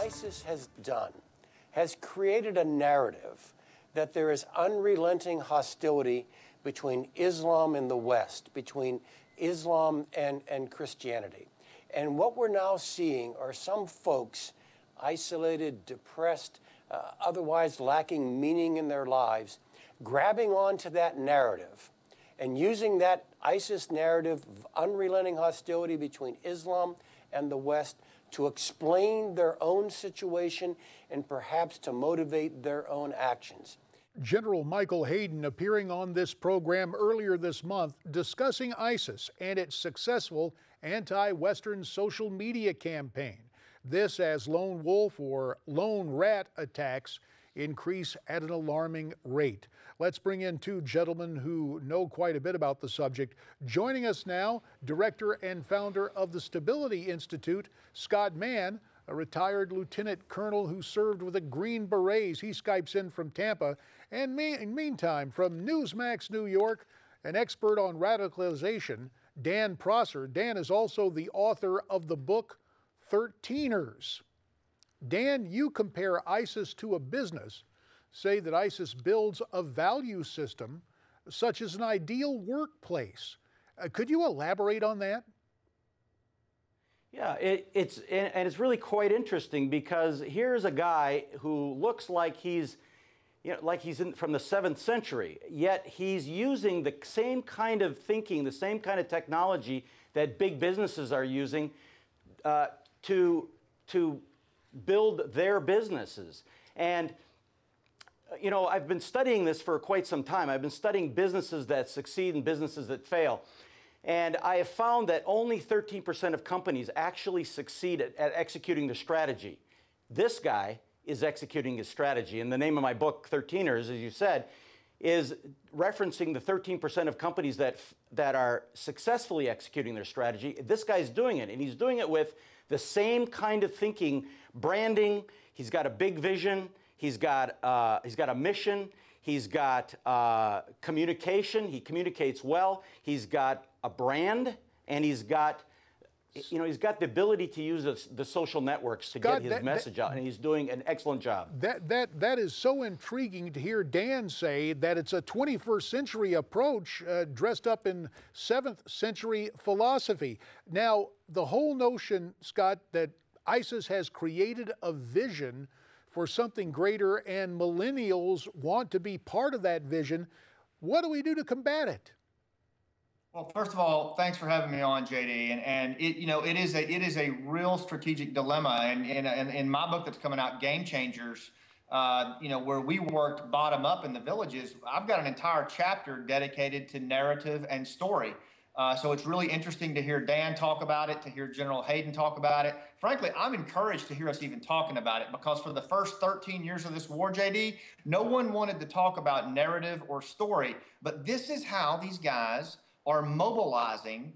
ISIS has done has created a narrative that there is unrelenting hostility between Islam and the West, between Islam and Christianity. And what we're now seeing are some folks, isolated, depressed, otherwise lacking meaning in their lives, grabbing onto that narrative and using that ISIS narrative of unrelenting hostility between Islam and the West to explain their own situation and perhaps to motivate their own actions. General Michael Hayden appearing on this program earlier this month discussing ISIS and its successful anti-Western social media campaign. This as lone wolf or lone rat attacks increase at an alarming rate. Let's bring in two gentlemen who know quite a bit about the subject. Joining us now, director and founder of the Stability Institute, Scott Mann, a retired lieutenant colonel who served with the Green Berets. He Skypes in from Tampa. And meantime, from Newsmax, New York, an expert on radicalization, Dan Prosser. Dan is also the author of the book 13ers. Dan, you compare ISIS to a business, say that ISIS builds a value system such as an ideal workplace. Could you elaborate on that? Yeah, it's really quite interesting because here's a guy who looks like he's from the 7th century, yet he's using the same kind of thinking, the same kind of technology that big businesses are using to build their businesses. And you know, I've been studying this for quite some time. I've been studying businesses that succeed and businesses that fail. And I have found that only 13% of companies actually succeed at executing the strategy. This guy is executing his strategy. And the name of my book, 13ers, as you said, is referencing the 13% of companies that are successfully executing their strategy. This guy's doing it, and he's doing it with the same kind of thinking, branding. He's got a big vision. He's got a mission. He's got communication. He communicates well. He's got a brand, and he's got the ability to use the social networks to get his message out, and he's doing an excellent job. That is so intriguing to hear Dan say that it's a 21st century approach dressed up in 7th century philosophy. Now, the whole notion, Scott, that ISIS has created a vision for something greater and millennials want to be part of that vision, what do we do to combat it? Well, first of all, thanks for having me on, JD. And it is a real strategic dilemma. And in my book that's coming out, Game Changers, where we worked bottom up in the villages, I've got an entire chapter dedicated to narrative and story. So it's really interesting to hear Dan talk about it, to hear General Hayden talk about it. Frankly, I'm encouraged to hear us even talking about it because for the first 13 years of this war, JD, no one wanted to talk about narrative or story. But this is how these guys are mobilizing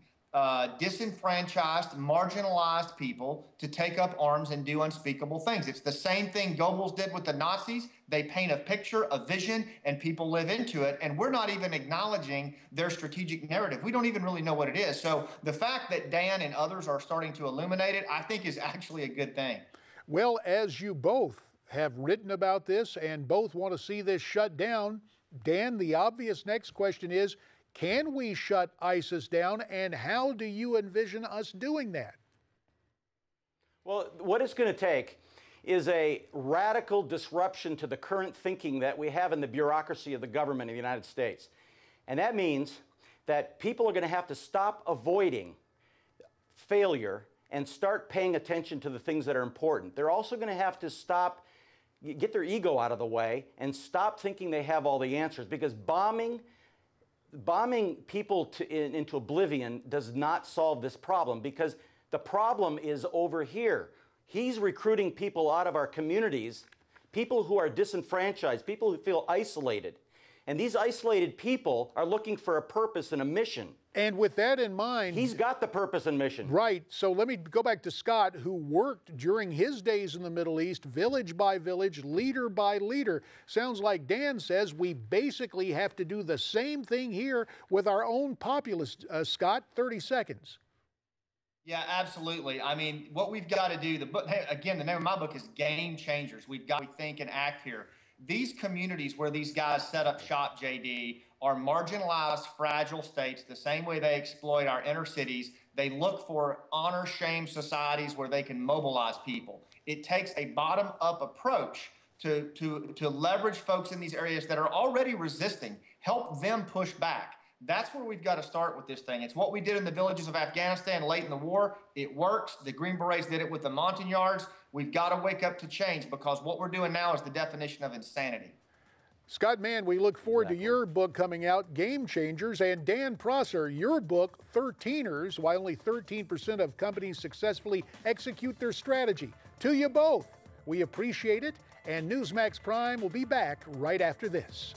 disenfranchised, marginalized people to take up arms and do unspeakable things. It's the same thing Goebbels did with the Nazis. They paint a picture, a vision, and people live into it. And we're not even acknowledging their strategic narrative. We don't even really know what it is. So the fact that Dan and others are starting to illuminate it, I think is actually a good thing. Well, as you both have written about this and both want to see this shut down, Dan, the obvious next question is, can we shut ISIS down, and how do you envision us doing that? Well, what it's going to take is a radical disruption to the current thinking that we have in the bureaucracy of the government of the United States. And that means that people are going to have to stop avoiding failure and start paying attention to the things that are important. They're also going to have to get their ego out of the way and stop thinking they have all the answers, because bombing people into oblivion does not solve this problem, because the problem is over here. He's recruiting people out of our communities, people who are disenfranchised, people who feel isolated. And these isolated people are looking for a purpose and a mission. And with that in mind, he's got the purpose and mission. Right. So let me go back to Scott, who worked during his days in the Middle East, village by village, leader by leader. Sounds like Dan says we basically have to do the same thing here with our own populace. Scott, 30 seconds. Yeah, absolutely. I mean, what we've got to do, the book, hey, again, the name of my book is Game Changers. We've got to think and act here. These communities where these guys set up shop, JD, are marginalized, fragile states, the same way they exploit our inner cities. They look for honor shame societies where they can mobilize people. It takes a bottom-up approach to leverage folks in these areas that are already resisting, help them push back. That's where we've got to start with this thing. It's what we did in the villages of Afghanistan late in the war. It works. The Green Berets did it with the Montagnards. We've got to wake up to change, because what we're doing now is the definition of insanity. Scott Mann, we look forward to your book coming out, Game Changers, and Dan Prosser, your book, 13ers, Why Only 13% of Companies Successfully Execute Their Strategy. To you both, we appreciate it, and Newsmax Prime will be back right after this.